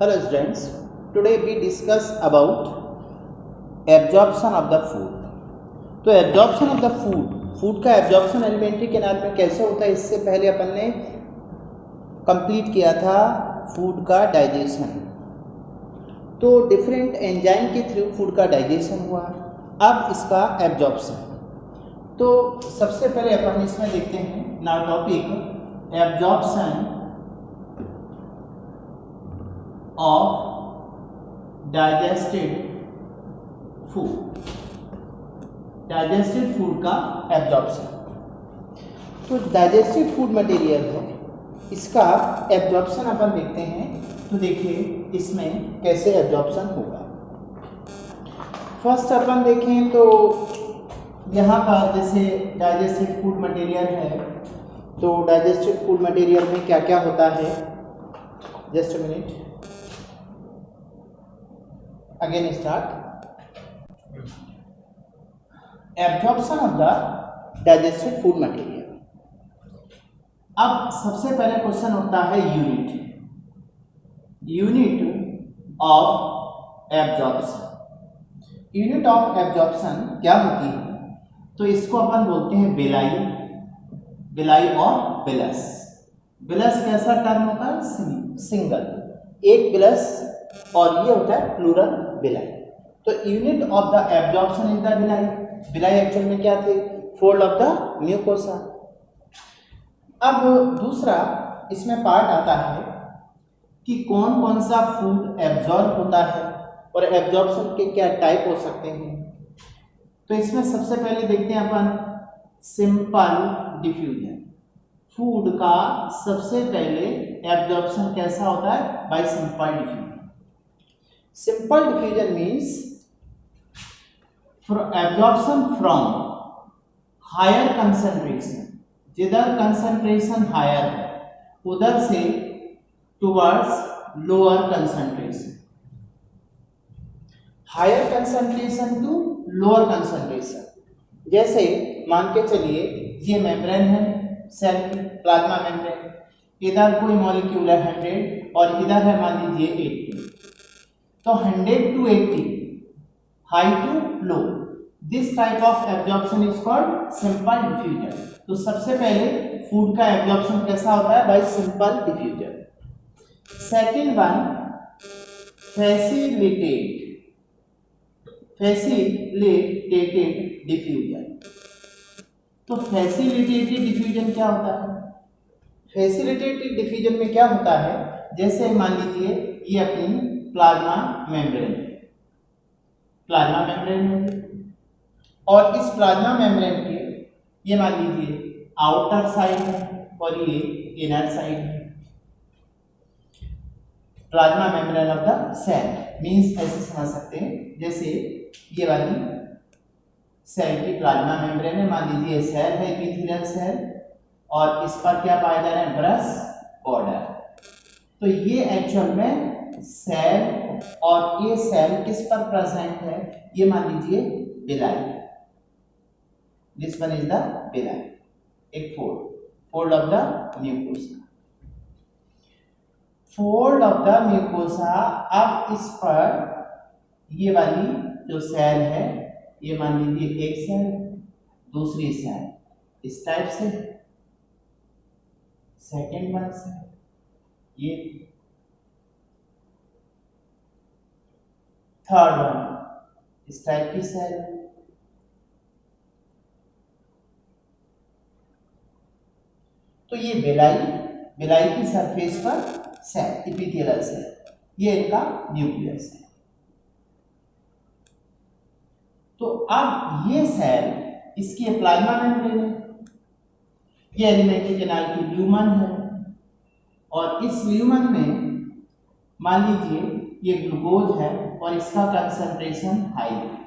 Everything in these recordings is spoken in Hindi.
Hello students, today we discuss about absorption of the food. तो एब्जॉर्प्शन ऑफ द फूड का एब्जॉर्प्शन एलिमेंट्री कैनाल में कैसे होता है, इससे पहले अपन ने कंप्लीट किया था फूड का डाइजेशन। तो डिफरेंट एंजाइम के थ्रू फूड का डाइजेशन हुआ, अब इसका एब्जॉर्प्शन। तो सबसे पहले अपन इसमें देखते हैं now topic absorption of digested food का एब्जॉर्प्शन। तो डाइजेस्टेड फूड मटेरियल है, इसका एब्जॉर्प्शन अपन देखते हैं। तो देखिए इसमें कैसे एब्जॉर्प्शन होगा। फर्स्ट अपन देखें तो यहाँ पर जैसे डाइजेस्टेड फूड मटेरियल है, तो डाइजेस्टेड फूड मटेरियल में क्या क्या होता है, just a minute, again start absorption of the digested food material। अब सबसे पहले क्वेश्चन होता है unit of absorption. Unit of absorption क्या होती है, तो इसको अपन बोलते हैं बिलाई और बिलस। बिलस कैसा टर्म होता है, सिंगल, एक बिलस, और ये होता है प्लूरल बिलाई। तो unit of the absorption is the बिलाई। बिलाई एक्चुअल में क्या थे, फोल्ड ऑफ द म्यूकोसा। अब दूसरा इसमें पार्ट आता है कि कौन कौन सा फूड एब्जॉर्ब होता है और एब्जॉर्प्शन के क्या टाइप हो सकते हैं। तो इसमें सबसे पहले देखते हैं अपन सिंपल डिफ्यूजन। फूड का सबसे पहले एब्जॉर्प्शन कैसा होता है, by simple diffusion. Simple diffusion means for absorption from higher concentration, जिधर concentration higher है उधर से towards lower concentration, higher concentration to lower concentration। जैसे मान के चलिए ये मेम्ब्रेन है सेल की, प्लाज्मा मेम्ब्रेन, इधर कोई मॉलिक्यूल है 100 और इधर है मान लीजिए 80। तो 100 to 80, high to low, this type of absorption is called simple diffusion. तो सबसे पहले फूड का एब्जॉर्प्शन कैसा होता है, by simple diffusion. Second one facilitated diffusion. तो फैसिलिटेटेड डिफ्यूजन क्या होता है, फैसिलिटेटेड डिफ्यूजन में क्या होता है, जैसे मान लीजिए ये अपनी प्लाज्मा मेम्ब्रेन है और इस प्लाज्मा मेम्ब्रेन के ये मान लीजिए आउटर साइड है और ये इनर साइड है। Plasma membrane of the cell means ऐसे समझ सकते हैं, जैसे ये वाली सेल की प्लाज्मा मेम्ब्रेन है, मान लीजिए सेल है एपिथेलियल सेल और इस पर क्या पाया जा रहा है, ब्रश बॉर्डर। तो ये एक्चुअल में सेल, और ये सेल किस पर प्रेजेंट है, ये मान लीजिए बिलाई, दिस वन इज द बिलाई, एक fold of the mucosa, fold of the mucosa. अब इस पर ये वाली जो सेल है, ये मान लीजिए एक सेल, दूसरी सेल इस टाइप से, सेकेंड वन से ये, थर्ड वन इस टाइप की सेल। तो ये बिलाई की सरफेस पर सेल, एपिथेलियल सेल, ये इनका न्यूक्लियस है। तो अब ये सेल, इसकी प्लाज्मा मेम्ब्रेन है, ये एलिमेंट्री कैनाल की ल्यूमन है और इस ल्यूमन में मान लीजिए ये ग्लूकोज है और इसका कंसंट्रेशन हाई है।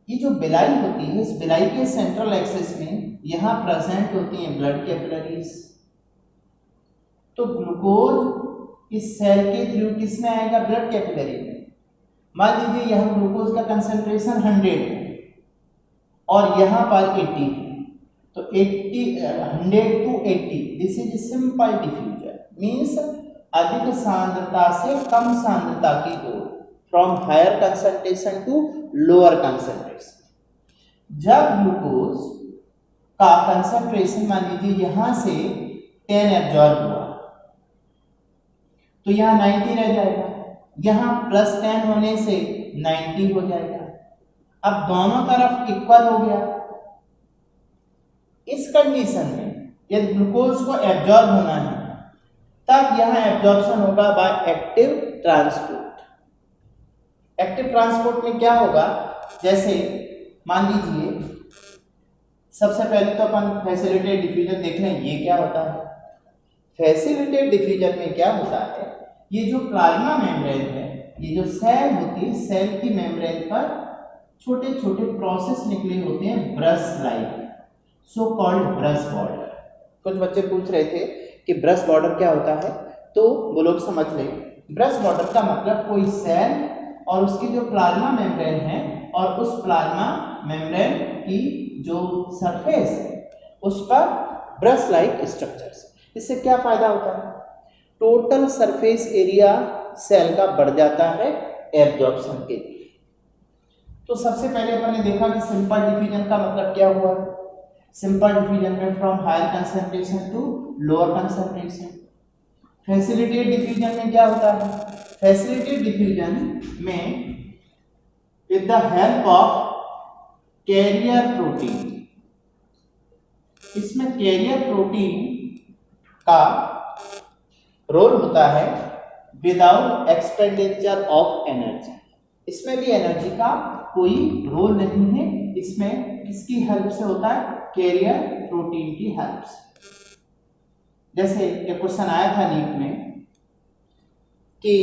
ये जो बिलाई होती है, इस बिलाई के सेंट्रल एक्सिस में यहां प्रेजेंट होती हैं ब्लड कैपिलरीज। तो ग्लूकोज इस सेल के थ्रू किस में आएगा, ब्लड कैपिलरी में। मान लीजिए यहां ग्लूकोज का कंसंट्रेशन 100 है और यहां पर 80 है, तो 100 to 80, this is simple diffusion, means अधिक सांद्रता से कम सांद्रता की ओर, from higher concentration to lower concentration. जब ग्लूकोज का कंसंट्रेशन मान लीजिए यहां से 10 एब्जॉर्ब हुआ तो यहाँ 90 रह जाएगा, यहाँ +10 होने से 90 हो जाएगा। अब दोनों तरफ इक्वल हो गया। इस कंडीशन में यदि ग्लूकोज को एब्जॉर्ब होना है तब यहाँ एब्जॉर्प्शन होगा by active transport. Active transport में क्या होगा, जैसे मान लीजिए सबसे पहले तो अपन फैसिलिटेटेड डिफ्यूजन देख लें, ये क्या होता है। फैसिलिटेटेड डिफ्यूजन में क्या होता है, ये जो प्लाज्मा मेम्ब्रेन है, ये जो सेल होती है, सेल की मेम्ब्रेन पर छोटे छोटे प्रोसेस निकले होते हैं brush like, so called brush border. कुछ बच्चे पूछ रहे थे कि ब्रश बॉर्डर क्या होता है, तो वो लोग समझ लें। ब्रश बॉर्डर का मतलब कोई सेल और उसकी जो प्लाज्मा मेम्ब्रेन है और उस प्लाज्मा मेम्ब्रेन की जो सरफेस है उस पर ब्रश लाइक स्ट्रक्चर्स। इससे क्या फायदा होता है, टोटल सरफेस एरिया सेल का बढ़ जाता है एब्जॉर्प्शन के लिए। तो सबसे पहले अपन ने देखा कि सिंपल डिफ्यूजन का मतलब क्या हुआ। सिंपल डिफ्यूजन में from higher concentration to lower concentration. Facilitated diffusion में क्या होता है, फैसिलिटेटेड डिफ्यूजन में with the help of carrier protein, इसमें कैरियर प्रोटीन का रोल होता है विदाउट एक्सपेंडिचर ऑफ एनर्जी। इसमें भी एनर्जी का कोई रोल नहीं है, इसमें किसकी हेल्प से होता है, कैरियर प्रोटीन की हेल्प से। जैसे एक क्वेश्चन आया था नीट में कि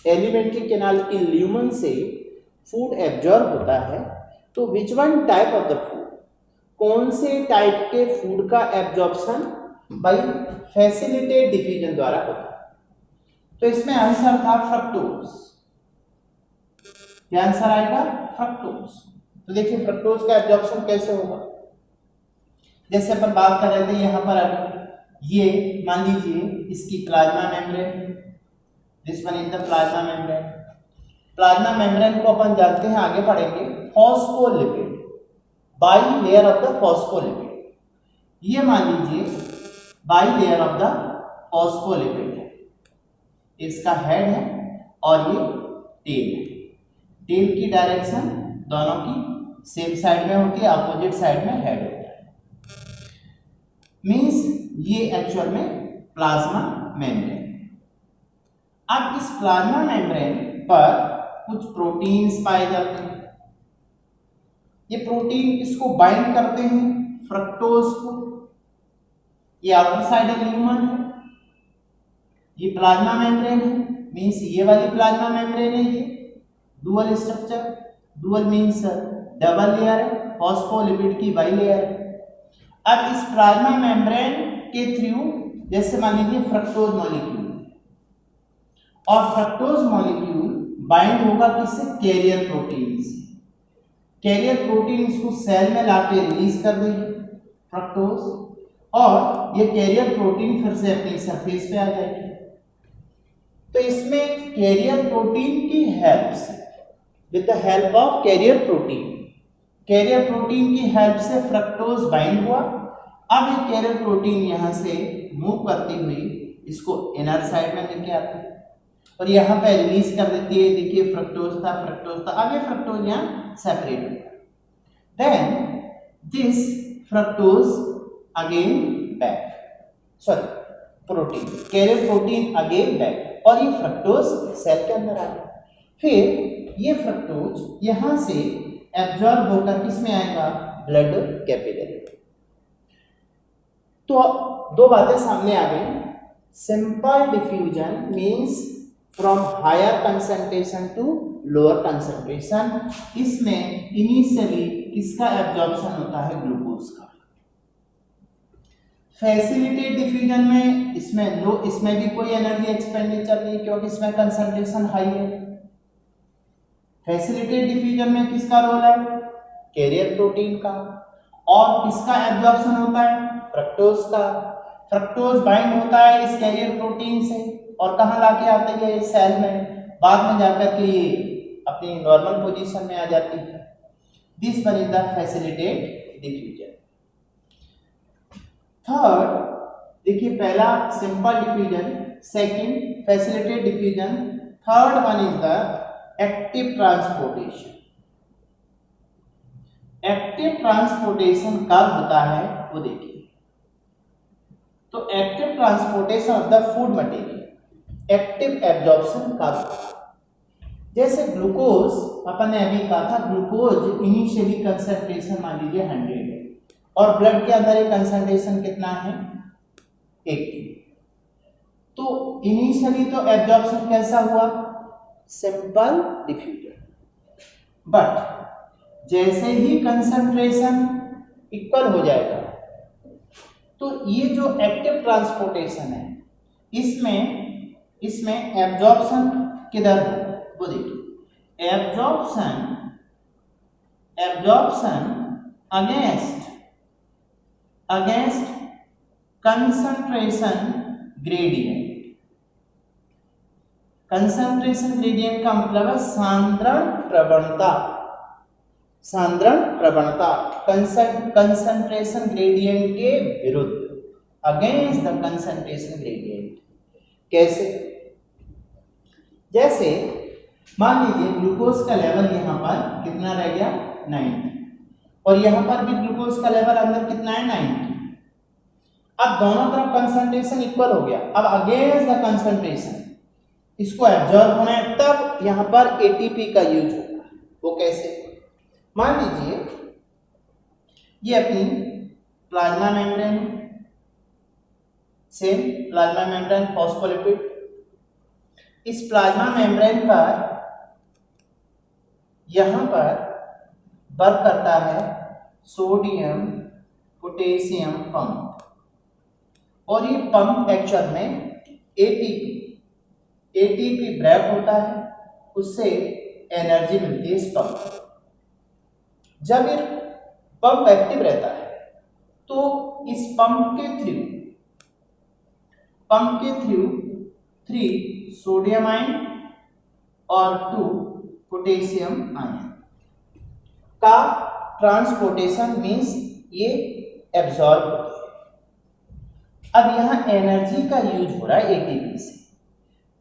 एलिमेंट्री कैनाल की ल्यूमन से फूड एब्जॉर्ब होता है, तो which one type of the food, कौन से टाइप के फूड का एब्जॉर्प्शन बाय फैसिलिटेटेड डिफ्यूजन द्वारा होता है। तो इसमें आंसर था फ्रक्टोज। क्या आंसर आएगा, फ्रक्टोज। तो देखिए फ्रक्टोज का एब्जॉर्प्शन कैसे होगा, जैसे अपन बात कर रहे थे यहां पर अभी ये मान लीजिए इसकी plasma membrane, this one is the plasma membrane. Plasma membrane को अपन जानते हैं, आगे पढ़ेंगे, phospholipid, by layer of the phospholipid. ये मान लीजिए by layer of the phospholipid है, इसका हेड है और ये टेल है। टेल की डायरेक्शन दोनों की सेम साइड में होती है, अपोजिट साइड में हेड होता है। मींस ये एक्चुअल में प्लाज्मा मेम्ब्रेन। अब इस प्लाज्मा मेम्ब्रेन पर कुछ प्रोटीन्स पाए जाते हैं। ये प्रोटीन किसको बाइंड करते हैं, फ्रक्टोज को। ये आउटर साइड ल्यूमन है, ये प्लाज्मा मेम्ब्रेन है, मींस ये वाली प्लाज्मा मेम्ब्रेन है, ये dual structure, dual means double layer है, फॉस्फोलिपिड की बाई लेयर है। अब इस प्लाज्मा मेम्ब्रेन के थ्रू जैसे मान लीजिए फ्रक्टोज मॉलिक्यूल, और फ्रक्टोज मॉलिक्यूल बाइंड होगा किससे, कैरियर प्रोटीन से। कैरियर प्रोटीन इसको सेल में लाके रिलीज कर देगी फ्रक्टोज, और ये कैरियर प्रोटीन फिर से अपनी सरफेस पे आ जाएगी। तो इसमें कैरियर प्रोटीन की हेल्प से, with the help of carrier protein, carrier protein की हेल्प से फ्रक्टोज बाइंड हुआ। अब ये कैरियर प्रोटीन यहाँ से मूव करती हुई इसको इनर साइड में लेके आती है और यहाँ पे रिलीज कर देती है। देखिए फ्रक्टोज था, अब ये फ्रक्टोज यहाँ सेपरेट हो गया। Then this fructose again back, sorry protein, carrier protein again back, और ये फ्रक्टोज सेल के अंदर आ गया। फिर ये फ्रक्टोज यहां से एब्जॉर्ब होकर किसमें आएगा, ब्लड कैपिलरी। तो दो बातें सामने आ गई। Simple diffusion means from higher concentration to lower concentration. इसमें इनिशियली किसका एब्जॉर्प्शन होता है, ग्लूकोज का। फैसिलिटेटेड डिफ्यूजन में इसमें भी कोई एनर्जी एक्सपेंडिचर नहीं, क्योंकि इसमें कंसंट्रेशन हाई है। फैसिलिटेटेड डिफ्यूजन में किसका रोल है, कैरियर प्रोटीन का, और किसका एब्जॉर्प्शन होता है, फ्रक्टोज का। फ्रक्टोज बाइंड होता है इस कैरियर प्रोटीन से और कहाँ लाके आते हैं इस सेल में, बाद में जाकर के ये अपनी नॉर्मल पोजीशन में आ जाती है। This one is the facilitate diffusion. Third देखिए, पहला simple diffusion, second facilitate diffusion, third one is the active transportation. Active transportation कब होता है वो देखिए। तो active transportation of the food material, active absorption कब होता है। जैसे ग्लूकोज, अपन ने अभी कहा था ग्लूकोज इनिशियली कंसंट्रेशन मान लीजिए 100 है और ब्लड के अंदर एक कंसंट्रेशन कितना है 80। तो इनिशियली तो एब्जॉर्प्शन कैसा हुआ, सिंपल डिफ्यूजन, बट जैसे ही कंसंट्रेशन इक्वल हो जाएगा तो ये जो एक्टिव ट्रांसपोर्टेशन है इसमें एब्जॉर्प्शन किधर होगा वो देखिए। Absorption against concentration gradient. Concentration gradient का मतलब है सांद्रण प्रवणता कंसंट्रेशन ग्रेडियंट के विरुद्ध, अगेंस्ट द कंसंट्रेशन ग्रेडियंट। कैसे, जैसे मान लीजिए ग्लूकोज का लेवल यहाँ पर कितना रह गया 90 और यहाँ पर भी ग्लूकोज का लेवल अंदर कितना है 90। अब दोनों तरफ कंसंट्रेशन इक्वल हो गया, अब अगेंस्ट द कंसंट्रेशन इसको एब्जॉर्ब होना है, तब यहाँ पर एटीपी का यूज होगा। वो कैसे, मान लीजिए ये अपनी plasma membrane, same plasma membrane phospholipid, इस प्लाज्मा मेम्ब्रेन पर यहां पर वर्क करता है सोडियम पोटेशियम पंप और ये पंप एक्चुअल में एटीपी ब्रेक होता है, उससे एनर्जी मिलती है इस पंप। जब ये पंप एक्टिव रहता है तो इस पंप के थ्रू 3 सोडियम आयन और 2 पोटेशियम आयन का ट्रांसपोर्टेशन मींस ये एब्जॉर्ब होती है। अब यहाँ एनर्जी का यूज हो रहा है एटीपी से,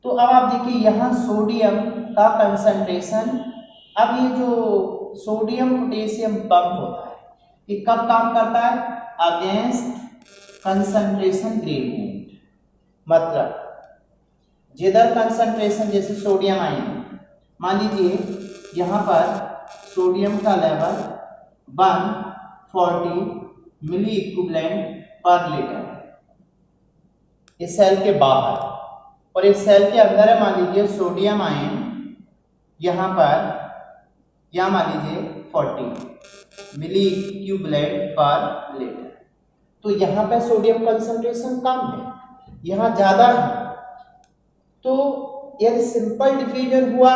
तो अब आप देखिए यहाँ सोडियम का कंसंट्रेशन, अब ये जो सोडियम पोटेशियम पंप होता है ये कब काम करता है, अगेंस्ट कंसंट्रेशन ग्रेडियंट। मतलब जिधर कंसंट्रेशन, जैसे सोडियम आयन, मान लीजिए यहाँ पर सोडियम का लेवल 140 मिली इक्विवेलेंट पर लीटर इस सेल के बाहर, और इस सेल के अंदर है मान लीजिए सोडियम आयन यहाँ पर, या मान लीजिए 40 मिली इक्विवेलेंट पर लीटर। तो यहाँ पे सोडियम कंसंट्रेशन कम है, यहाँ ज्यादा है, तो यदि सिंपल डिफ्यूजन हुआ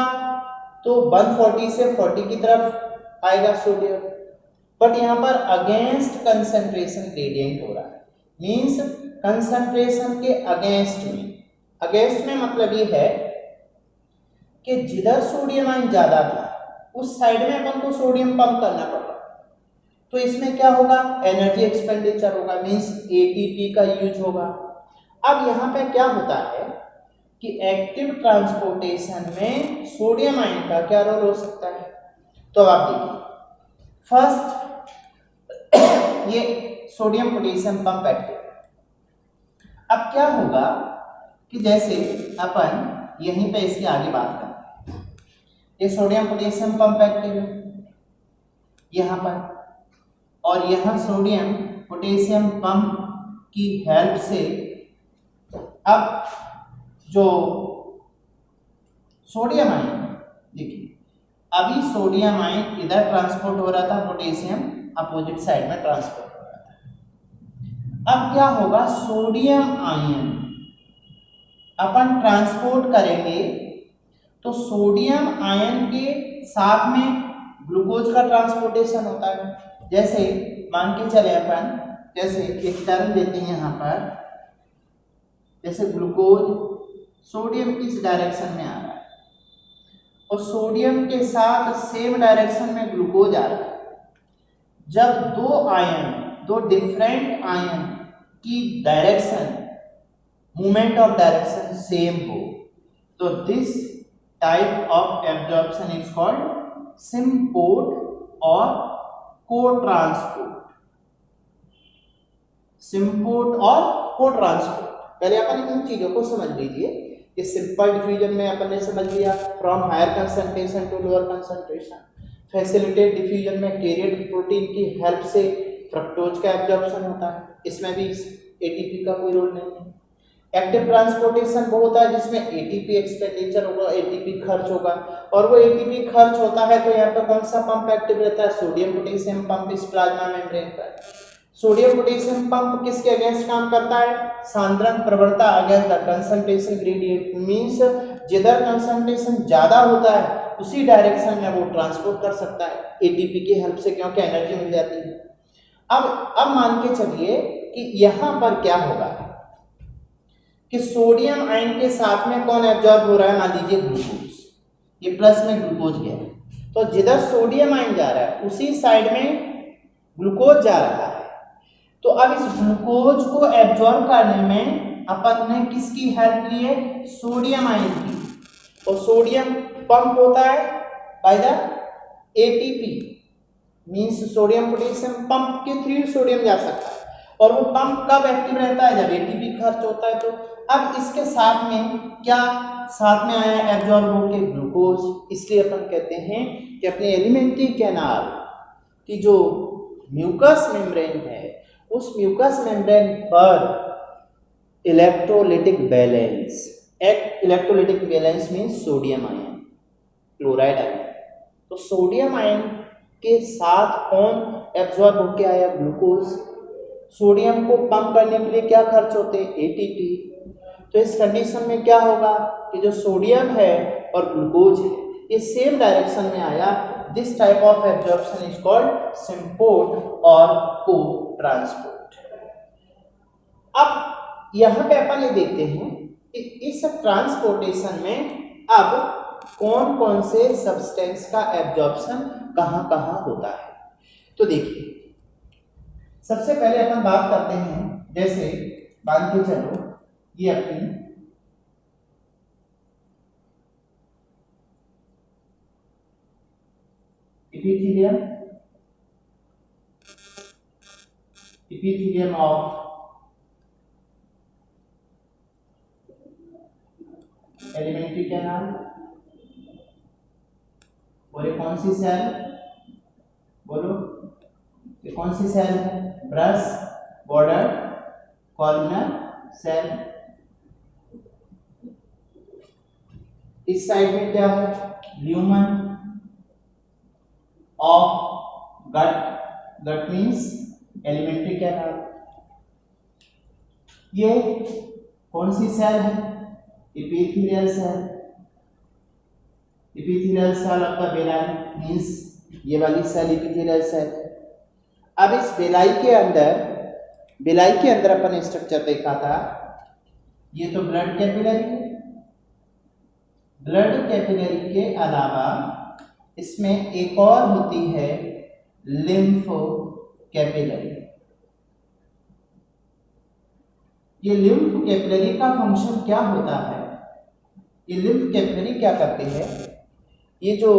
तो 140 से 40 की तरफ आएगा सोडियम, बट यहाँ पर अगेंस्ट कंसंट्रेशन ग्रेडियंट हो रहा है, मींस कंसंट्रेशन के अगेंस्ट में मतलब ये है कि जिधर सोडियम आयन ज्यादा था उस साइड में अपन को सोडियम पंप करना पड़ा, तो इसमें क्या होगा, एनर्जी एक्सपेंडिचर होगा, मींस एटीपी का यूज होगा। अब यहाँ पे क्या होता है कि एक्टिव ट्रांसपोर्टेशन में सोडियम आयन का क्या रोल हो सकता है, तो आप देखिए फर्स्ट ये सोडियम पोटेशियम पंप एक्टिव। अब क्या होगा कि जैसे अपन यहीं पे इसकी आगे बात करते हैं, ये सोडियम पोटेशियम पंप एक्टिव है यहाँ पर, और यहाँ सोडियम पोटेशियम पंप की हेल्प से अब जो सोडियम आयन, देखिए अभी सोडियम आयन इधर ट्रांसपोर्ट हो रहा था, पोटेशियम अपोजिट साइड में ट्रांसपोर्ट हो रहा था। अब क्या होगा, सोडियम आयन अपन ट्रांसपोर्ट करेंगे तो सोडियम आयन के साथ में ग्लूकोज का ट्रांसपोर्टेशन होता है। जैसे मान के चले अपन, जैसे एक टर्म देते हैं यहाँ पर जैसे ग्लूकोज, सोडियम इस डायरेक्शन में आ रहा है और सोडियम के साथ सेम डायरेक्शन में ग्लूकोज आ रहा है। जब दो डिफरेंट आयन की direction, movement of direction same हो, तो this type of absorption is called symport और को-ट्रांसपोर्ट। सिम्पोर्ट और को-ट्रांसपोर्ट, पहले अपन इन चीजों को समझ लीजिए। कि सिंपल डिफ्यूजन में अपन ने समझ लिया, from higher concentration to lower concentration. Facilitate diffusion में कैरियर प्रोटीन की हेल्प से फ्रक्टोज का एब्जॉर्प्शन होता है, इसमें भी एटीपी का कोई रोल नहीं है। एक्टिव ट्रांसपोर्टेशन वो होता है जिसमें एटीपी एक्सपेंडिचर होगा, एटीपी खर्च होगा, और वो एटीपी खर्च होता है तो यहाँ पर कौन सा पंप एक्टिव रहता है? सोडियम पोटेशियम पंप इस प्लाज्मा मेम्ब्रेन पर। सोडियम पोटेशियम पंप किसके अगेंस्ट काम करता है? सांद्रण प्रवणता against the concentration gradient, means जिधर कंसंट्रेशन ज्यादा होता है उसी डायरेक्शन में वो ट्रांसपोर्ट कर सकता है एटीपी की हेल्प से, क्योंकि एनर्जी मिल जाती है। अब मान के चलिए कि यहां पर क्या होगा कि सोडियम आयन के साथ में कौन एब्जॉर्ब हो रहा है? मान लीजिए ग्लूकोज, ये प्लस में ग्लूकोज गया, तो जिधर सोडियम आयन जा रहा है उसी साइड में ग्लूकोज जा रहा है। तो अब इस ग्लूकोज को एब्जॉर्ब करने में अपन ने किसकी हेल्प ली है? सोडियम आयन की। और सोडियम पंप होता है by the ATP, means sodium potassium pump के थ्रू सोडियम जा सकता है, और वो पंप कब एक्टिव रहता है? जब एटीपी खर्च होता है। तो अब इसके साथ में क्या साथ में आया? एब्जॉर्ब होके ग्लूकोज। इसलिए अपन कहते हैं कि अपने एलिमेंट्री कैनाल की जो म्यूकस मेम्ब्रेन है, उस म्यूकस मेम्ब्रेन पर electrolytic balance, electrolytic balance means sodium ion, chloride ion. तो सोडियम आयन के साथ कौन एब्जॉर्ब होके आया? ग्लूकोज। सोडियम को पंप करने के लिए क्या खर्च होते हैं? एटीपी। तो इस कंडीशन में क्या होगा कि जो सोडियम है और ग्लूकोज है ये सेम डायरेक्शन में आया। This type of absorption is called symport और को-ट्रांसपोर्ट। अब यहां पे अपन ये देखते हैं कि इस ट्रांसपोर्टेशन में अब कौन कौन से सब्सटेंस का एब्जॉर्प्शन कहां कहां होता है। तो देखिए, सबसे पहले अपन बात करते हैं, जैसे मान के चलो ये अपनी epithelium, epithelium of alimentary canal, और ये कौन सी सेल? बोलो, ये कौन सी सेल है? Brush border corner cell. इस साइड में क्या है? Lumen of gut, gut means alimentary canal. ये कौन सी सेल है? Epithelial cell. इपिथेलियल सेल आपका बेलाई मीन्स ये वाली सेल इपिथेलियल सेल। अब इस बेलाई के अंदर अपन स्ट्रक्चर देखा था, ये तो ब्लड कैपिलरी, ब्लड कैपिलरी के अलावा इसमें एक और होती है लिम्फ कैपिलरी। ये लिम्फ कैपिलरी का फंक्शन क्या होता है? ये लिम्फ कैपिलरी क्या करती है? ये जो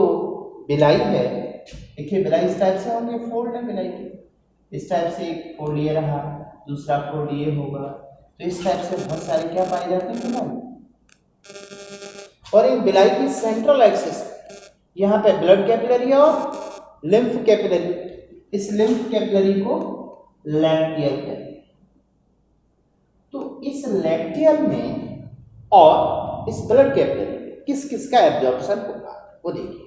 बिलाई है, देखिए बिलाई इस टाइप से होंगे, फोल्ड है बिलाई के, इस टाइप से एक फोल्ड ये रहा, दूसरा फोल्ड ये होगा, तो इस टाइप से बहुत सारे क्या पाए जाते हैं बिलाई। और इन बिलाई की सेंट्रल एक्सिस यहाँ पे ब्लड कैपिलरी और लिम्फ कैपिलरी, इस लिम्फ कैपिलरी को लैक्टियल कहते हैं। तो इस लैक्टियल में और इस ब्लड कैपिलरी में किस किस का एब्जॉर्प्शन होगा वो देखिए।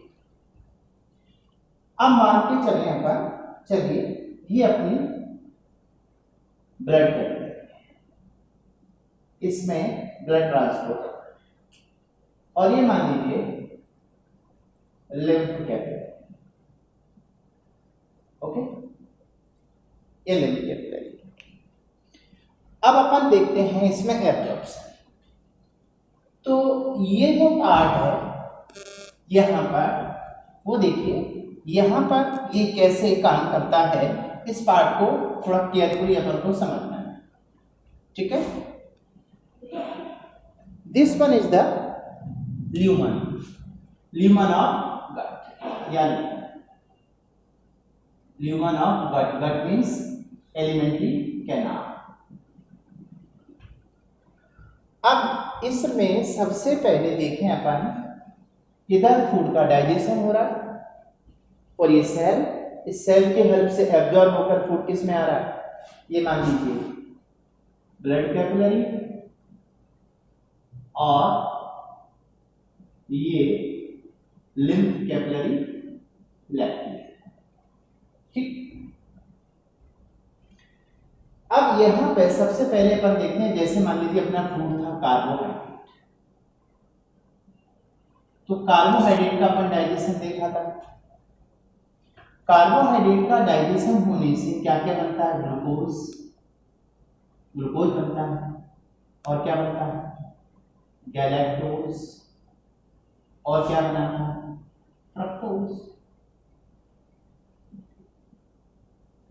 अब मान के चले अपन, चलिए ये अपनी ब्लड कैपिलरी, इसमें ब्लड ट्रांसपोर्ट, और ये मान लीजिए लिम्फ कैपिलरी। ओके, ये लिम्फ कैपिलरी। अब अपन देखते हैं इसमें एब्जॉर्प्शन। ये जो पार्ट है यहाँ पर, वो देखिए यहाँ पर ये कैसे काम करता है, इस पार्ट को थोड़ा केयरफुली अपन को समझना है, ठीक है। This one is the lumen of gut, यानी lumen of gut, gut means alimentary canal. अब इसमें सबसे पहले देखें अपन, इधर फूड का डाइजेशन हो रहा है और ये सेल, इस सेल के हेल्प से एब्जॉर्ब होकर फूड किस में आ रहा है, ये मान लीजिए ब्लड कैपिलरी और ये लिम्फ कैपिलरी लैक्टिक, ठीक। अब यहां पे सबसे पहले अपन देखते हैं, जैसे मान लीजिए अपना फूड था कार्बोहाइड्रेट, तो कार्बोहाइड्रेट का अपन डाइजेशन देखा था। कार्बोहाइड्रेट का डाइजेशन होने से क्या क्या बनता है, ग्लूकोज बनता है, और क्या बनता है, गैलेक्टोज, और क्या बना है, फ्रक्टोज,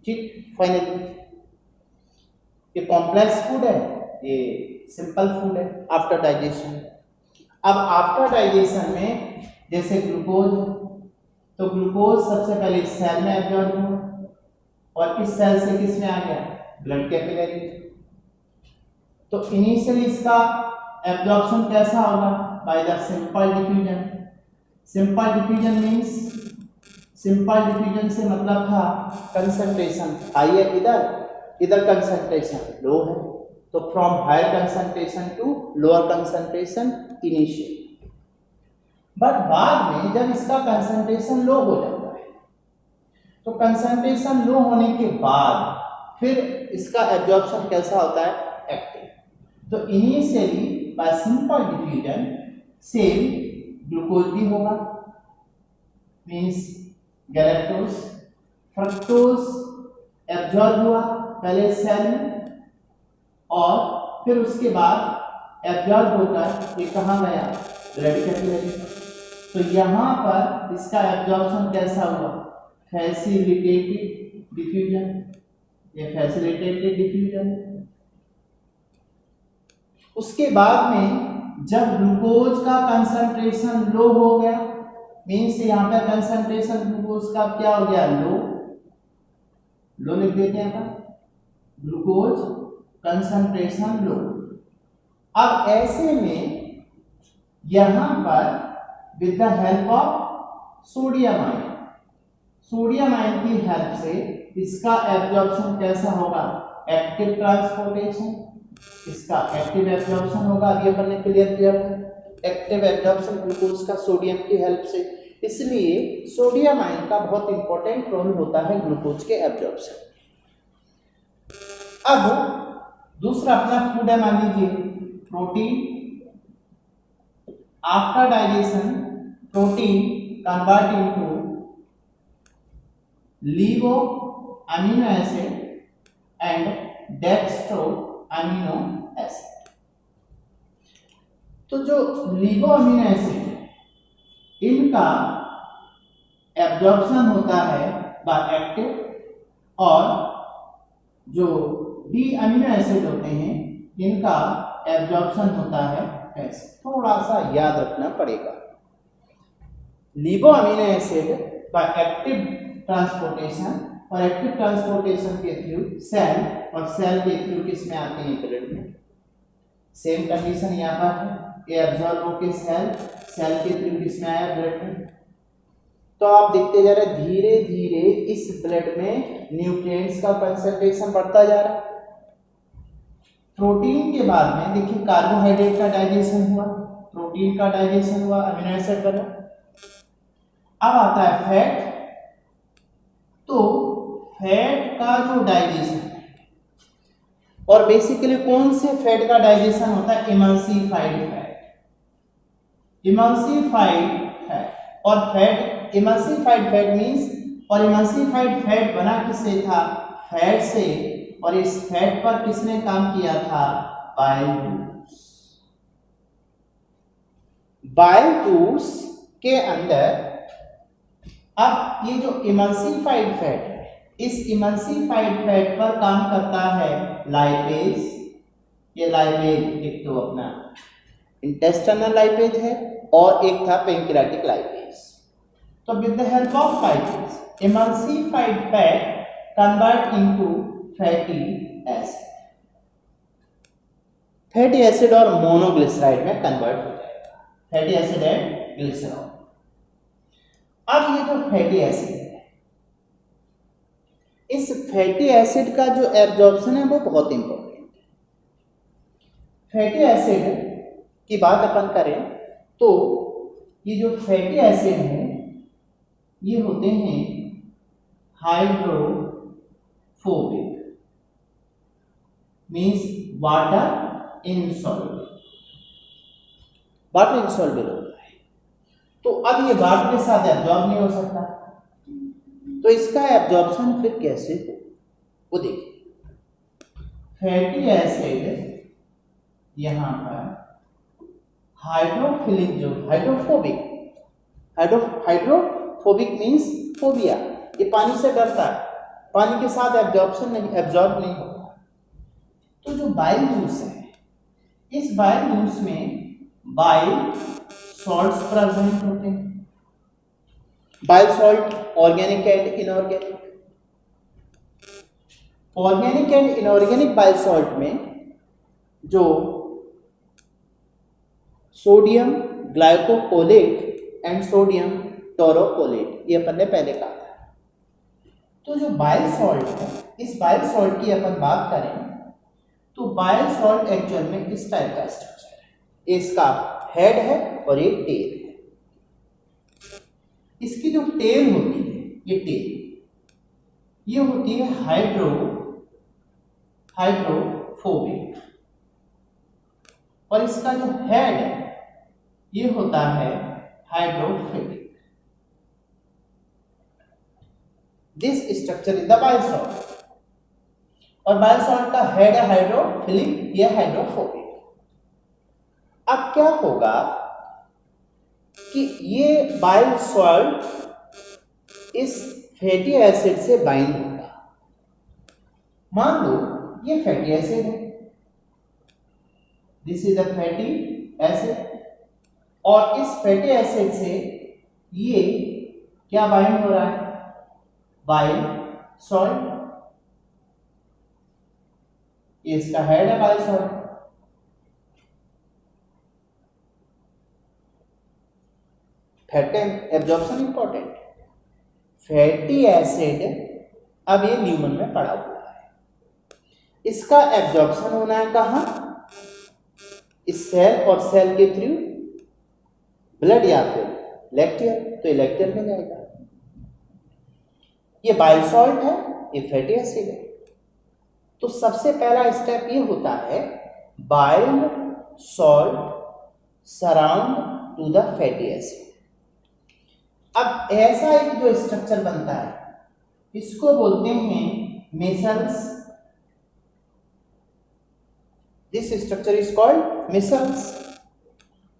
ठीक। फाइनली ये कॉम्प्लेक्स फूड है, ये सिंपल फूड है आफ्टर डाइजेशन। अब आफ्टर डाइजेशन में जैसे ग्लूकोज, तो ग्लूकोज सबसे पहले इस सेल में एब्जॉर्ब हुआ और इस सेल से किस में आ गया, ब्लड कैपिलरी। तो इनिशियली इसका एब्जॉर्प्शन कैसा होगा, by the simple diffusion. Simple diffusion means, simple diffusion से मतलब था कंसंट्रेशन हाई है इधर कंसंट्रेशन लो है, तो from higher concentration to lower concentration initial. But बाद में जब इसका कंसंट्रेशन लो हो जाता है, तो कंसंट्रेशन लो होने के बाद फिर इसका एब्जॉर्प्शन कैसा होता है, एक्टिव। तो initially by simple diffusion same glucose भी होगा, मींस गैलेक्टोज, फ्रक्टोज एब्जॉर्ब हुआ पहले सेल में और फिर उसके बाद एब्जॉर्ब होकर ये कहाँ गया, ब्लड कैपिलरी। तो यहाँ पर इसका एब्जॉर्प्शन कैसा हुआ, फैसिलिटेटेड डिफ्यूजन, ये फैसिलिटेटेड डिफ्यूजन। उसके बाद में जब ग्लूकोज का कंसंट्रेशन लो हो गया, मीन्स यहाँ पे कंसंट्रेशन ग्लूकोज का क्या हो गया, लो लिख देते हैं अपन, ग्लूकोज कंसंट्रेशन लो। अब ऐसे में यहां पर with the help of sodium ion की हेल्प से इसका एब्जॉर्प्शन कैसा होगा, एक्टिव ट्रांसपोर्टेशन, इसका एक्टिव एब्जॉर्प्शन होगा। अभी अपन ने क्लियर किया था, एक्टिव एब्जॉर्प्शन ग्लूकोज का सोडियम की हेल्प से, इसलिए सोडियम आयन का बहुत इंपॉर्टेंट रोल होता है ग्लूकोज के एब्जॉर्प्शन। अब दूसरा अपना फूड है, मान लीजिए protein. After digestion protein convert into levo amino acid and dextro amino acid. तो जो लीवो अमीनो एसिड, इनका एब्जॉर्प्शन होता है बाय एक्टिव, और जो डी अमीनो एसिड होते हैं इनका एब्जॉर्प्शन होता है पैसिव। थोड़ा सा याद रखना पड़ेगा, levo amino acid by active transportation, और एक्टिव ट्रांसपोर्टेशन के थ्रू सेल, और सेल के थ्रू किस में आते हैं, ब्लड में। सेम कंडीशन यहाँ पर है, ये एब्जॉर्ब होकर सेल के थ्रू किस में आया, ब्लड में। तो आप देखते जा रहे धीरे धीरे इस ब्लड में न्यूट्रिएंट्स का कंसंट्रेशन बढ़ता जा रहा है। प्रोटीन के बाद में देखिए कार्बोहाइड्रेट का डाइजेशन हुआ, प्रोटीन का डाइजेशन हुआ, अमीनो एसिड बना। अब आता है फैट। तो फैट का जो डाइजेशन, और बेसिकली कौन से फैट का डाइजेशन होता है, इमल्सिफाइड फैट, इमल्सिफाइड फैट। और फैट, इमल्सिफाइड फैट मींस, और इमल्सिफाइड फैट बना किससे था, फैट से, और इस फैट पर किसने काम किया था, बाइल जूस। बाइल जूस के अंदर अब ये जो इमल्सिफाइड फैट है, इस इमल्सिफाइड फैट पर काम करता है लाइपेज। ये लाइपेज एक तो अपना इंटेस्टिनल लाइपेज है और एक था पेंक्रियाटिक लाइपेज। तो with the help of lipase emulsified fat convert into fatty acid. Fatty acid और मोनोग्लिसराइड में कन्वर्ट हो जाएगा, फैटी एसिड एंड ग्लिसरॉल। अब ये जो फैटी एसिड है, इस फैटी एसिड का जो एब्जॉर्प्शन है वो बहुत इंपॉर्टेंट है। फैटी एसिड की बात अपन करें तो ये जो फैटी एसिड है ये होते हैं hydrophobic, means water insoluble, water insoluble होता है। तो अब ये वाटर के साथ एब्जॉर्ब नहीं हो सकता, तो इसका एब्जॉर्प्शन फिर कैसे हो वो देखिए। फैटी एसिड यहां पर हाइड्रोफिलिक, जो हाइड्रोफोबिक मीन्स फोबिया, ये पानी से डरता है, पानी के साथ एब्जॉर्ब नहीं होता। तो जो बाइल जूस है, इस बाइल जूस में बाइल सॉल्ट्स प्रेजेंट होते हैं। Bile salt organic and inorganic. Organic and inorganic bile salt में जो सोडियम ग्लाइकोकोलेट एंड सोडियम टोरोकोलेट, ये अपन ने पहले कहा था। तो जो बाइल सॉल्ट है, इस बाइल सॉल्ट की अपन बात करें तो बाइल सॉल्ट एक्चुअल में इस टाइप का स्ट्रक्चर है। इसका हेड है और एक टेल है। इसकी जो टेल होती है, ये टेल ये होती है हाइड्रोफोबिक, और इसका जो हेड है ये होता है hydrophilic. This structure is the bile salt, और बाइल सॉल्ट का हेड है हाइड्रोफिलिक, ये हाइड्रोफोबिक। अब क्या होगा कि ये बाइल सॉल्ट इस फैटी एसिड से बाइंड होगा। मान लो ये फैटी एसिड है, this is the fatty acid, और इस फैटी एसिड से ये क्या बाइंड हो रहा है, बाइल सॉल्ट। ये इसका हेड है bile salt. Fatty absorption important. Fatty acid अब ये ल्यूमन में पड़ा हुआ है, इसका एब्जॉर्प्शन होना है कहां, इस सेल और सेल के थ्रू ब्लड या फिर लैक्टियल, तो लैक्टियल में जाएगा। ये बाइल सॉल्ट है, ये फैटी एसिड है। तो सबसे पहला स्टेप ये होता है bile salt surround to the fatty acid. अब ऐसा एक जो स्ट्रक्चर बनता है इसको बोलते हैं micelles. This structure is called micelles.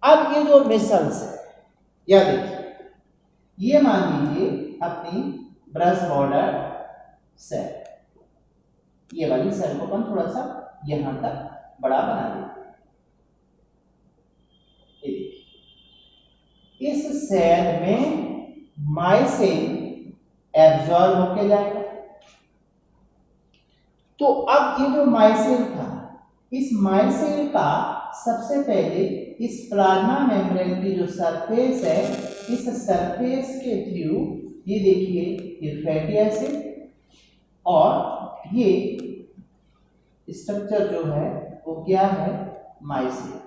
अब ये जो मिसल्स है, या देखिए, ये मान लीजिए अपनी ब्रश बॉर्डर सेल, ये वाली सेल को अपन थोड़ा सा यहां तक बड़ा बना देते हैं। इस सेल में माइसिन एब्जॉर्ब होके जाएगा। तो अब ये जो माइसिन था, इस माइसिन का सबसे पहले इस प्लाज्मा मेम्ब्रेन की जो सरफेस है, इस सरफेस के थ्रू ये देखिए ये फैटी एसिड और ये स्ट्रक्चर जो है वो क्या है, माइसिन।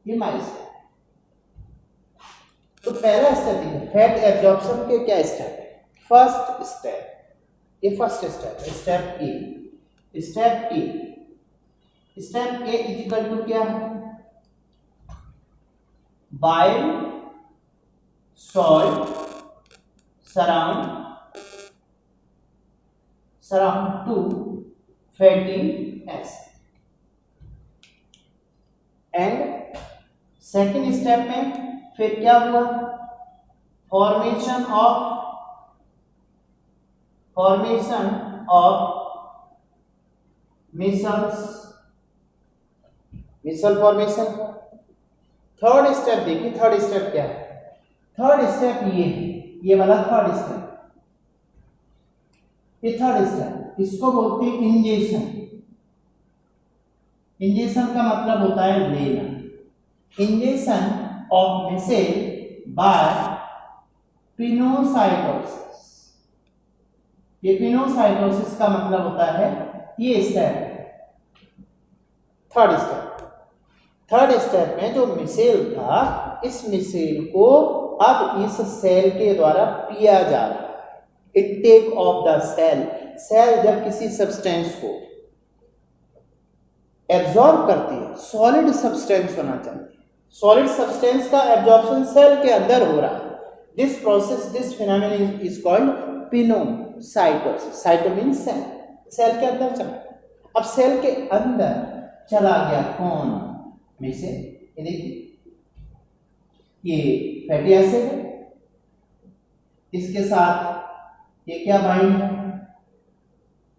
ये माइसिन। तो पहला स्टेप है फैट एब्जॉर्प्शन के क्या स्टेप है, फर्स्ट स्टेप, ये फर्स्ट स्टेप है, step A. Step A is equal to क्या है, bile salt surround to fatty acid, and second step में फिर क्या हुआ, formation of micelle formation. Third step देखिए, थर्ड स्टेप क्या है, थर्ड स्टेप ये है, ये वाला थर्ड स्टेप, ये थर्ड स्टेप, इसको बोलते हैं इंजेक्शन। इंजेक्शन का मतलब होता है लेना। Injection of micelle by pinocytosis. ये पिनोसाइटोसिस का मतलब होता है ये step, third step. Third step में जो मिसेल था, इस मिसेल को अब इस सेल के द्वारा पिया जा रहा है। Intake of the cell, cell जब किसी सब्सटेंस को एब्जॉर्ब करती है, सॉलिड सब्सटेंस होना चाहिए, सॉलिड सब्सटेंस का एब्जॉर्प्शन सेल के अंदर हो रहा है। This process, this phenomenon is called pinocytosis. Cyto means cell, cell के अंदर चला। अब सेल के अंदर चला गया कौन, मिसेल। ये देखिए, ये फैटी एसिड है, इसके साथ ये क्या बाइंड है,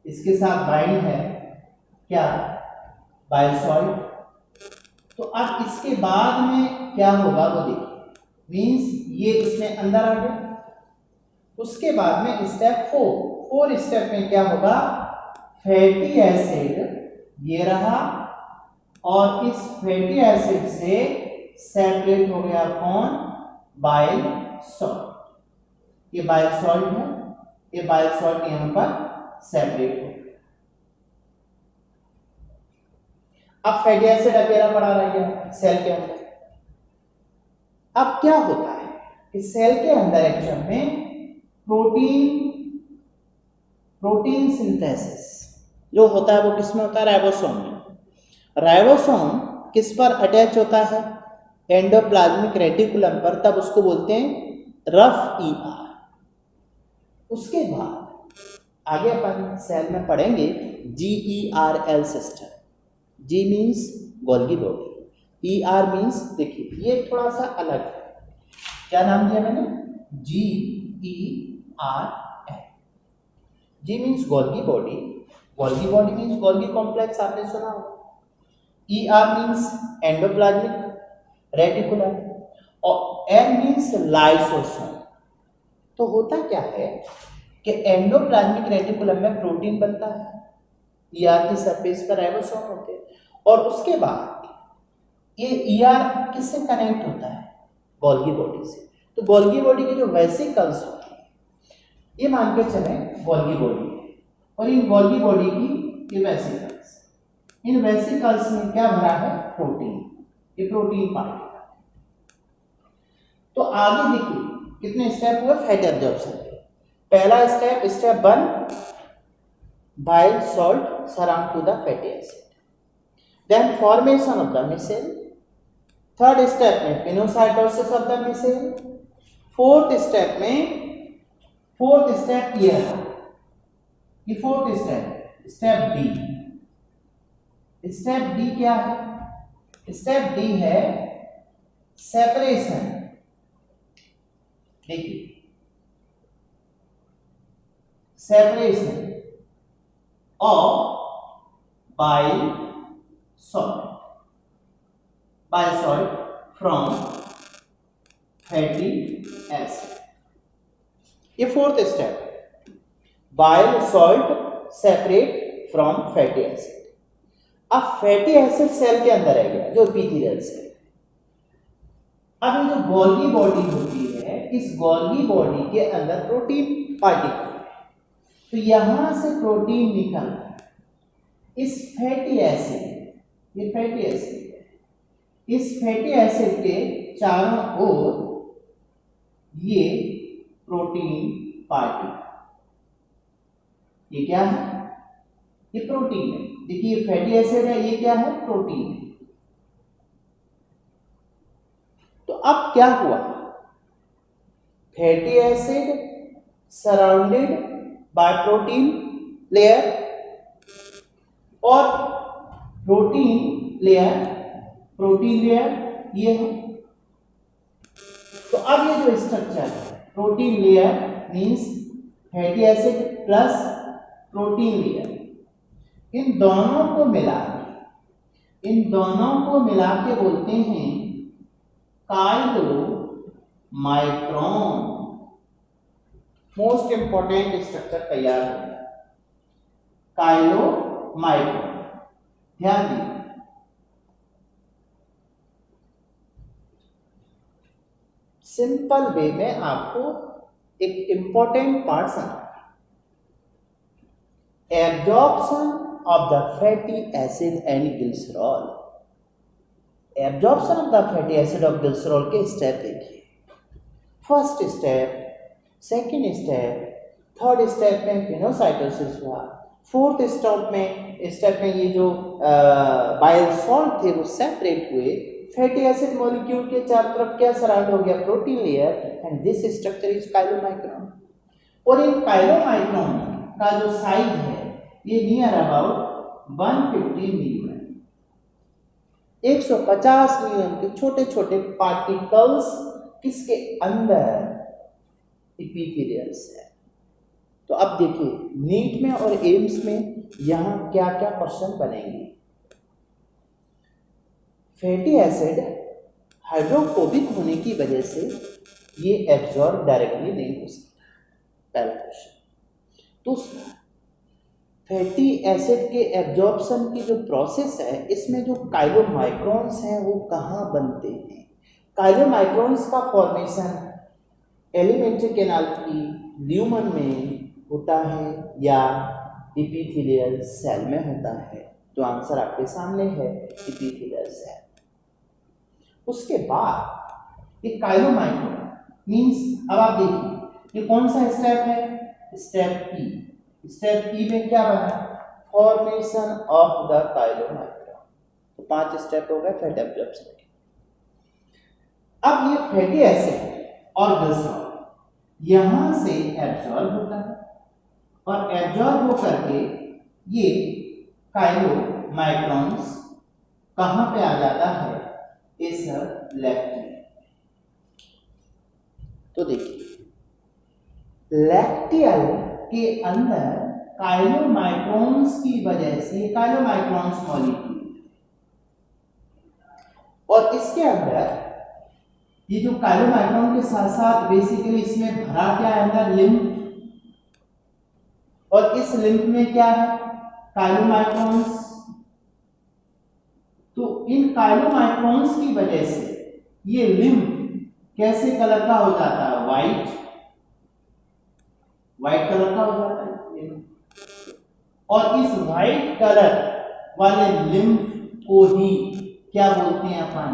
इसके साथ बाइंड है क्या, बायोसॉल्ट। तो अब इसके बाद में क्या होगा वो देखिए, मींस ये इसमें अंदर आ गया। उसके बाद में स्टेप फोर स्टेप में क्या होगा, फैटी एसिड ये रहा और इस फैटी एसिड से सेपरेट हो गया कौन, बाइल सॉल्ट। ये बाइल सॉल्ट है, ये बाइल सॉल्ट यहां पर सेपरेट हो गया। अब फैटी एसिड अकेला पड़ा रह गया सेल के अंदर। अब क्या होता है कि सेल के अंदर एक्चुअल में प्रोटीन सिंथेसिस जो होता है वो किसमें होता है, राइबोसोम में। राइबोसोम किस पर अटैच होता है, एंडोप्लाज्मिक रेटिकुलम पर, तब उसको बोलते हैं रफ ईआर। उसके बाद आगे अपन सेल में पढ़ेंगे GERL system. G means Golgi body, ER means, देखिए ये थोड़ा सा अलग है, क्या नाम दिया मैंने, GERL। G means Golgi body, Golgi body means Golgi complex, आपने सुना होगा। ER मीन्स एंडोप्लाज्मिक रेटिकुलम और L मीन्स लाइसोसोम। तो होता क्या है कि एंडोप्लाज्मिक रेटिकुलम में प्रोटीन बनता है, ER की सरफेस पर राइबोसोम होते हैं, और उसके बाद ये ER किससे कनेक्ट होता है, गोल्गी बॉडी से। तो गोल्गी बॉडी के जो वेसिकल्स होते हैं, ये मान के चले गोल्गी बॉडी है, और इन गोल्गी बॉडी की ये वेसिकल्स, इन वेसिकल्स में क्या भरा है, प्रोटीन। ये प्रोटीन पार्टिकल। तो आगे देखिए कितने स्टेप हुए फैटी एब्जॉर्प्शन के। पहला step, step 1, bile salt surround to the fatty acid, then formation of the micelle. Third step में pinocytosis of the micelle. Fourth step ये है, ये fourth step, step D. Step D क्या है, स्टेप डी है सेपरेशन। देखिए, separation of bile salt from fatty acid. ये fourth step, bile salt separate from fatty acid. अब फैटी एसिड सेल के अंदर है गया, जो एपिथेलियल सेल। अब ये जो गोल्गी बॉडी होती है, इस गोल्गी बॉडी के अंदर प्रोटीन पार्टिकल है, तो यहां से प्रोटीन निकल इस फैटी एसिड, ये फैटी एसिड है, इस फैटी एसिड के चारों ओर ये प्रोटीन पार्टिकल, ये क्या है, ये प्रोटीन है। देखिए फैटी एसिड है, ये क्या है, प्रोटीन है। तो अब क्या हुआ, fatty acid surrounded by protein layer और प्रोटीन लेयर ये है। तो अब ये जो स्ट्रक्चर है protein layer means fatty acid plus protein layer, इन दोनों को मिला के बोलते हैं chylomicron. Most important structure तैयार हो गया, काइलो माइक्रोन। ध्यान दीजिए, सिंपल वे में आपको एक इंपॉर्टेंट पार्ट समझना, absorption of the fatty acid and glycerol। Absorption of the fatty acid of glycerol के स्टेप देखिए, first step, second step, third step में पिनोसाइटोसिस हुआ, फोर्थ स्टेप में ये जो बाइल सॉल्ट थे वो सेपरेट हुए, फैटी एसिड मॉलिक्यूल के चारों तरफ क्या सराउंड हो गया, protein layer, and this structure is chylomicron. और इन काइलोमाइक्रोन का जो साइज है ये नियर अबाउट 150 मिलियन, 150 मिलियन के छोटे छोटे पार्टिकल्स किसके अंदर, एपिथेलियल्स है। तो अब देखिए नीट में और एम्स में यहां क्या क्या क्वेश्चन बनेंगे। फैटी एसिड हाइड्रोफोबिक होने की वजह से ये एब्जॉर्ब डायरेक्टली नहीं हो सकता, पहला क्वेश्चन। दूसरा, फैटी एसिड के एब्जॉर्प्शन की जो प्रोसेस है इसमें जो काइलोमाइक्रोन्स हैं वो कहाँ बनते हैं। काइलोमाइक्रोन्स का फॉर्मेशन एलिमेंट्री कैनाल की ल्यूमन में होता है या एपिथेलियल सेल में होता है, तो आंसर आपके सामने है एपिथेलियल सेल। उसके बाद ये काइलोमाइक्रोन मींस, अब आप देखिए ये कौन सा स्टेप है, स्टेप ई। स्टेप ई में क्या बना, फॉर्मेशन ऑफ द काइलोमाइक्रोन। तो 5 स्टेप हो गए फैट एब्जॉर्प्शन के। अब ये फैटी एसिड और ग्लिसरॉल यहां से एब्जॉर्ब होता है और एब्जॉर्ब होकर के ये काइलोमाइक्रोन्स कहां पे आ जाता है, इस लैक्टियल। तो देखिए लैक्टियल के अंदर काइलोमाइक्रोन्स की वजह से, काइलोमाइक्रोन्स मॉलिक्यूल, और इसके अंदर ये जो काइलोमाइक्रोन के साथ साथ बेसिकली इसमें भरा क्या है अंदर, लिम्फ, और इस लिम्फ में क्या है, काइलोमाइक्रोन्स। तो इन काइलोमाइक्रोन्स की वजह से ये लिम्फ कैसे कलर का हो जाता है, व्हाइट कलर का हो जाता है। और इस व्हाइट कलर वाले लिम्फ को ही क्या बोलते हैं अपन,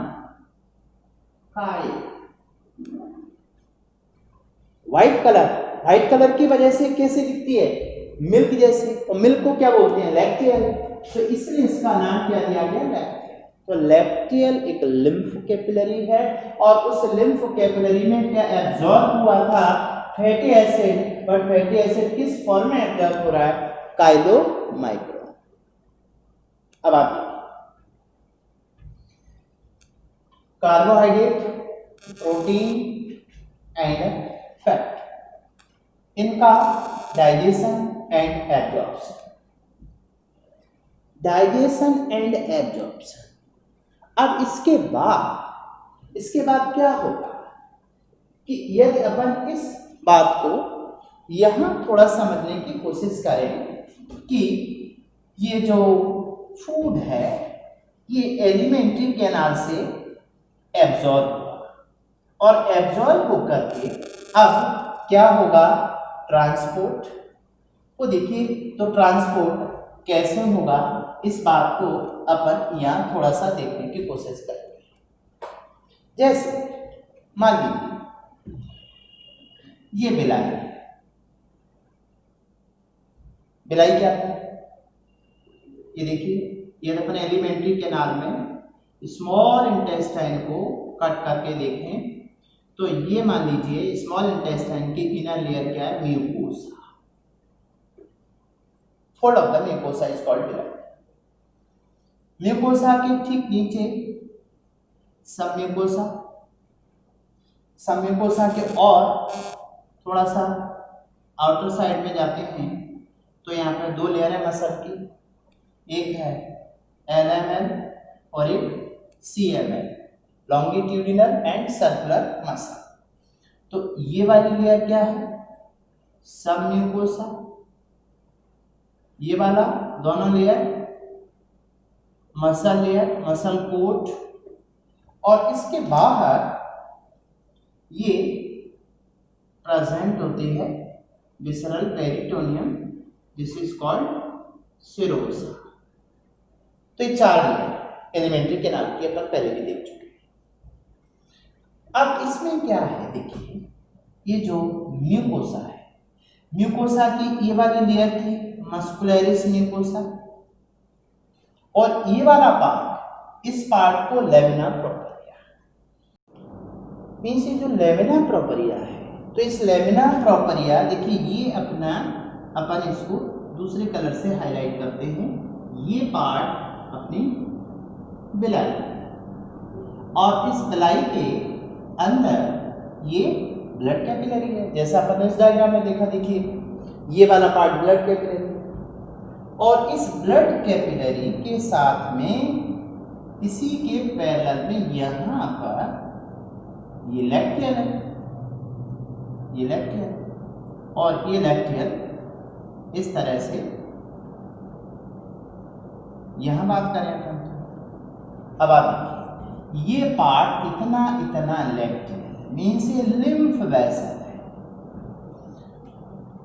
काइल। व्हाइट कलर की वजह से कैसे दिखती है, मिल्क जैसे, और मिल्क को क्या बोलते हैं, लैक्टियल। तो इसलिए इसका नाम क्या दिया गया, लैक्टियल। तो लैक्टियल एक लिम्फ कैपिलरी है और उस लिम्फ कैपिलरी में क्या एब्जॉर्ब हुआ था, fatty acid, but fatty acid किस फॉर्म में एब्जॉर्ब हो रहा है, काइलोमाइक्रोन। अब आप कार्बोहाइड्रेट, प्रोटीन एंड फैट, इनका digestion and absorption. Digestion and absorption. अब इसके बाद क्या होगा कि यदि अपन इस बात को यहां थोड़ा समझने की कोशिश करें कि ये जो फूड है ये एलिमेंट्री कैनाल से एब्जॉर्ब होगा और एब्जॉर्ब होकर के अब क्या होगा, ट्रांसपोर्ट। वो देखिए तो ट्रांसपोर्ट कैसे होगा, इस बात को अपन यहां थोड़ा सा देखने की कोशिश करेंगे। जैसे मान लीजिए ये बिलाई क्या है, ये देखिए ये अपन एलिमेंट्री कैनाल में स्मॉल इंटेस्टाइन को कट करके देखें तो ये मान लीजिए स्मॉल इंटेस्टाइन की इनर लेयर क्या है, mucosa. Fold of the mucosa is called बिलाई। म्यूकोसा के ठीक नीचे सब म्यूकोसा, सब म्यूकोसा के और थोड़ा सा आउटर साइड में जाते हैं तो यहाँ पर दो लेयर है मसल की, एक है LML और एक CML, longitudinal and circular muscle. तो ये वाली लेयर क्या है? सब म्यूकोसा। ये वाला दोनों layer muscle layer, muscle coat, और इसके बाहर ये प्रेजेंट होती है visceral peritoneum, this is called serosa. तो ये चार लेयर एलिमेंट्री कैनाल की अपन पहले भी देख चुके हैं। अब इसमें क्या है, देखिए ये जो म्यूकोसा है, म्यूकोसा की ये वाली लेयर थी मस्कुलरिस म्यूकोसा, और ये वाला पार्ट, इस पार्ट को लेमिना प्रोपरिया, मीन्स ये जो लेमिना प्रोपरिया है, तो इस लेमिना प्रोपरिया देखिए ये अपना, अपन इसको दूसरे कलर से हाईलाइट करते हैं, ये पार्ट अपनी बिलाई, और इस बिलाई के अंदर ये ब्लड कैपिलरी है, जैसा अपन इस डायग्राम में देखा। देखिए ये वाला पार्ट ब्लड कैपिलरी, और इस ब्लड कैपिलरी के साथ में इसी के पैरेलल में यहां पर ये लैक्टियल है, ये लैक्टियल, और ये लैक्टियल इस तरह से, यहां बात करें अपन, अब आप देखिए ये पार्ट इतना इतना लैक्टियल मीन्स ये लिम्फ वेसल है,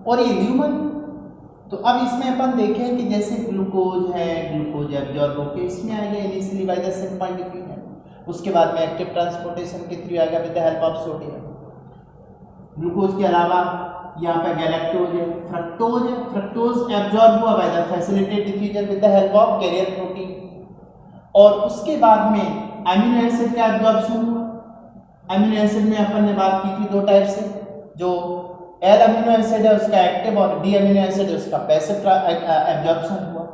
और ये ल्यूमन। तो अब इसमें अपन देखें कि जैसे ग्लूकोज है, ग्लूकोज एब्जॉर्ब होकर इसमें आएगा इनिशियली बाय द सिम्पाइंडिफिकेशन, उसके बाद में एक्टिव ट्रांसपोर्टेशन के थ्रू आएगा with the help of sodium. Glucose के अलावा यहाँ पे गैलेक्टोज है, फ्रक्टोज है, फ्रक्टोज एब्जॉर्ब हुआ by the facilitated diffusion with the help of carrier protein, और उसके बाद में अमीनो एसिड का एब्जॉर्प्शन हुआ। अमीनो एसिड में अपन ने बात की थी दो टाइप से, जो L अमीनो एसिड है उसका एक्टिव, और D अमीनो एसिड है उसका पैसिव एब्जॉर्प्शन हुआ।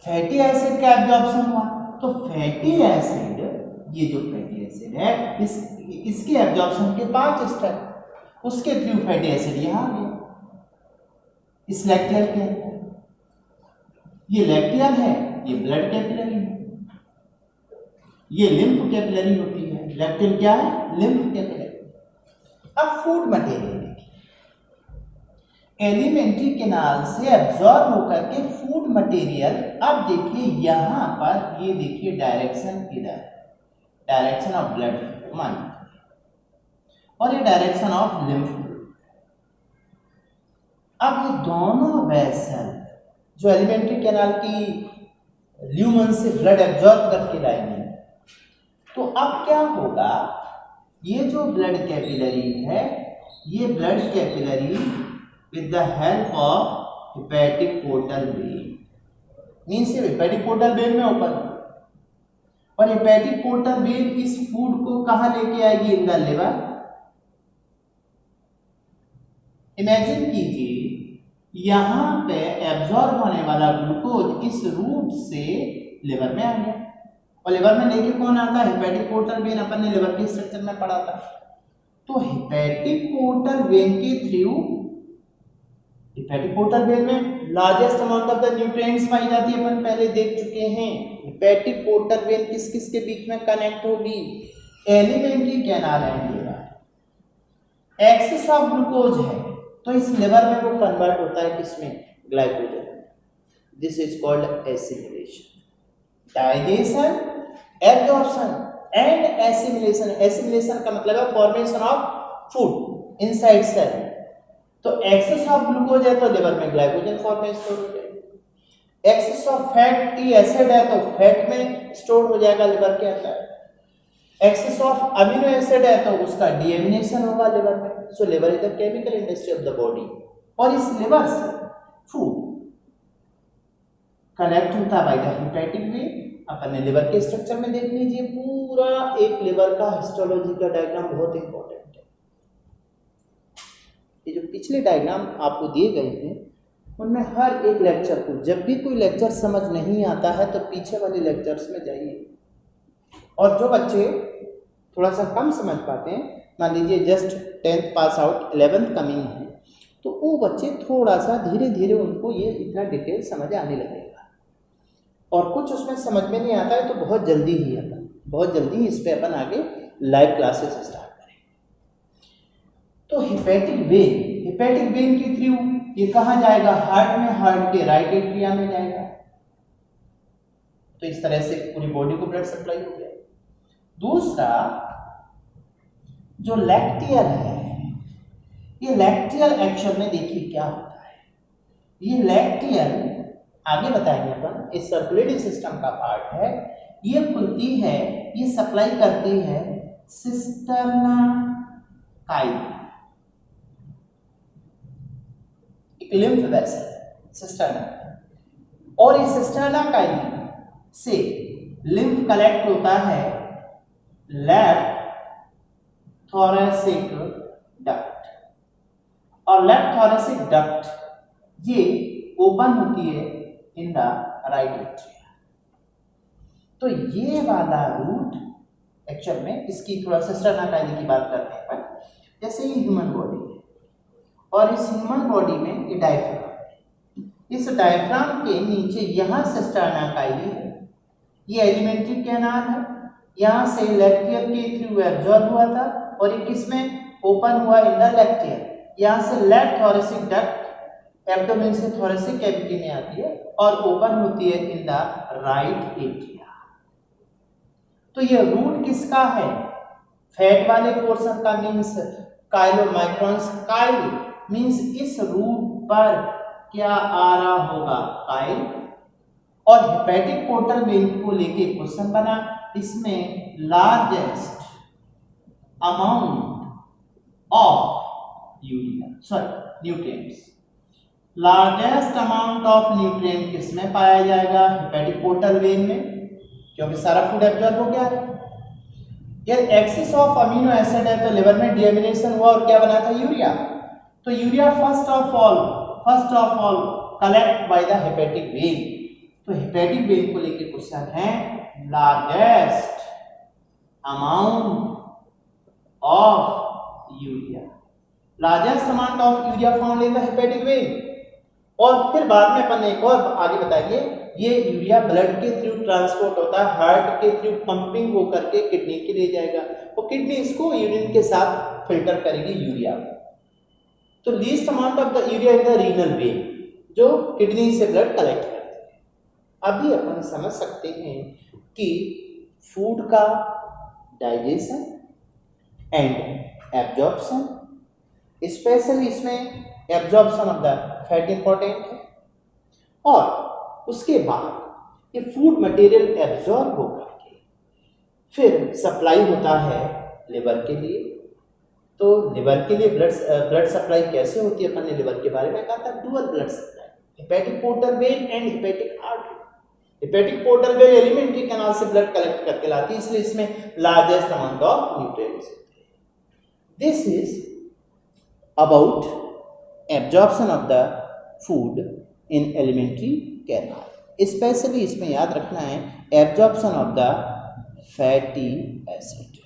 फैटी एसिड का एब्जॉर्प्शन हुआ, तो फैटी एसिड, ये जो फैटी एसिड है इसके एब्जॉर्प्शन के 5 स्टेप, उसके थ्रू फैटी एसिड यहाँ आ गया इस लैक्टियल के अंदर। ये लैक्टियल है, ये ब्लड कैपिलरी है, ये लिम्फ कैपिलरी होती है। लैक्टियल क्या है? Lymph capillary. अब फूड मटेरियल एलिमेंट्री कैनाल से एब्जॉर्ब होकर के फूड मटेरियल, अब देखिए यहां पर, ये देखिए डायरेक्शन इधर, डायरेक्शन ऑफ ब्लड मान, और ये डायरेक्शन ऑफ लिम्फ। अब ये दोनों वेसल जो एलिमेंट्री कैनाल की ल्यूमन से ब्लड एब्जॉर्ब करके लाएंगे, तो अब क्या होगा, ये जो ब्लड कैपिलरी है, ये blood capillary with the help of hepatic portal vein, means ये hepatic portal vein में ओपन, और hepatic portal vein इस फूड को कहाँ लेके आएगी? In the liver. इमेजिन कीजिए यहाँ पे एब्जॉर्ब होने वाला ग्लूकोज इस रूट से लिवर में आ गया, और लिवर में लेके कौन आता है? हेपेटिक पोर्टल वेन, अपन ने लिवर के स्ट्रक्चर में पढ़ा था। तो हेपेटिक पोर्टल वेन के थ्रू, हेपेटिक पोर्टल वेन में largest amount of the nutrients पाई जाती है, अपन पहले देख चुके हैं। हेपेटिक पोर्टल वेन किस किस के बीच में कनेक्ट होगी? Alimentary canal and liver. Excess of glucose है तो इस लिवर में वो कन्वर्ट होता है किसमें? Glycogen. This is called assimilation. Digestion, absorption and assimilation. Assimilation का मतलब है formation of food inside cell. तो एक्सेस ऑफ ग्लूकोज है तो लिवर में ग्लाइकोजन फॉर्मेशन हो जाएगा। एक्सेस ऑफ फैटी एसिड है तो फैट में स्टोर हो जाएगा लिवर के अंदर। एक्सेस ऑफ अमीनो एसिड है तो उसका डीएमिनेशन होगा लिवर में। So liver is the chemical industry of the body, और इस लिवर से फूड कलेक्ट होता है बाय द हेपेटिक वेन। अपन ने लिवर के स्ट्रक्चर में देख लीजिए, पूरा एक लिवर का हिस्टोलॉजी का डायग्राम बहुत इंपॉर्टेंट है। ये जो पिछले डायग्राम आपको दिए गए हैं उनमें हर एक लेक्चर को, जब भी कोई लेक्चर समझ नहीं आता है तो पीछे वाले लेक्चर्स में जाइए, और जो बच्चे थोड़ा सा कम समझ पाते हैं, मान लीजिए just 10th pass out 11th coming है, तो वो बच्चे थोड़ा सा धीरे धीरे उनको ये इतना डिटेल समझ आने लगेगा। और कुछ उसमें समझ में नहीं आता है तो बहुत जल्दी ही आता है, बहुत जल्दी इस पर अपन आगे लाइव क्लासेस स्टार्ट करेंगे। तो हेपेटिक वेन के थ्रू ये कहाँ जाएगा, हार्ट में, हार्ट के राइट एट्रिया में जाएगा। तो इस तरह से पूरी बॉडी को ब्लड सप्लाई हो गया। दूसरा जो लैक्टियल है, ये लैक्टियल एक्शन में देखिए क्या होता है। ये लैक्टियल आगे बताएंगे अपन, इस सर्कुलेटरी सिस्टम का पार्ट है। ये खुलती है, ये सप्लाई करती है सिस्टर्ना काइली, एक लिम्फ वेसल सिस्टर्ना, और इस सिस्टर्ना काइली से लिम्फ कलेक्ट होता है लेफ्ट थोरेसिक डक्ट, और लेफ्ट थोरेसिक डक्ट ये ओपन होती है इन द राइट एट्रिया। तो ये वाला रूट एक्चुअल में इसकी थोड़ा सिस्टर्ना काइली की बात करते हैं अपन। जैसे ये ह्यूमन बॉडी है और इस ह्यूमन बॉडी में ये डायफ्राम है, इस डायफ्राम के नीचे यहाँ सिस्टर्ना काइली है, ये एलिमेंट्री कैनाल है, यहाँ से लैक्टियल के थ्रू एब्जॉर्ब हुआ था और ये किसमें ओपन हुआ, इन द लैक्टियल। यहाँ से लेफ्ट थोरेसिक डक्ट एब्डोमेन से थोरेसिक कैविटी में आती है और ओपन होती है इन द राइट एट्रिया। तो ये रूट किसका है, फैट वाले पोर्शन का, मीन्स काइलोमाइक्रॉन्स, काइल मीन्स इस रूट पर क्या आ रहा होगा, काइल। और हेपेटिक पोर्टल वेन को लेके क्वेश्चन बना, इसमें largest amount of nutrients, largest amount of nutrient किसमें पाया जाएगा, हेपेटिक पोर्टल वेन में, क्योंकि सारा फूड एब्जॉर्ब हो गया है। यार एक्सेस ऑफ अमीनो एसिड है तो लिवर में डीएमिनेशन हुआ और क्या बना था, यूरिया। तो urea first of all collect bye the hepatic when. तो हेपेटिक वेन को लेकर क्वेश्चन है, largest amount of urea, largest amount of urea found in the hepatic when. और फिर बाद में अपन एक और आगे बताएंगे, ये यूरिया ब्लड के थ्रू ट्रांसपोर्ट होता है, हार्ट के थ्रू पंपिंग होकर के किडनी के लिए जाएगा और किडनी इसको यूरिन के साथ फिल्टर करेगी यूरिया। तो least amount of the urea in the renal vein, जो किडनी से ब्लड कलेक्ट करती है। अभी अपन समझ सकते हैं कि फूड का डाइजेशन एंड एब्जॉर्प्शन, स्पेशली इसमें absorption of the fat important है, और उसके बाद ये फूड मटेरियल एब्जॉर्ब होकर के फिर सप्लाई होता है लिवर के लिए। तो लिवर के लिए ब्लड सप्लाई कैसे होती है, अपन ने लिवर के बारे में कहा था, dual blood supply, hepatic portal when and hepatic artery. Hepatic portal when alimentary canal से ब्लड कलेक्ट करके लाती है, इसलिए इसमें लार्जेस्ट अमाउंट ऑफ न्यूट्रिएंट्स होते हैं। This is about absorption of the food in alimentary canal. Specially इसमें याद रखना है absorption of the fatty acid.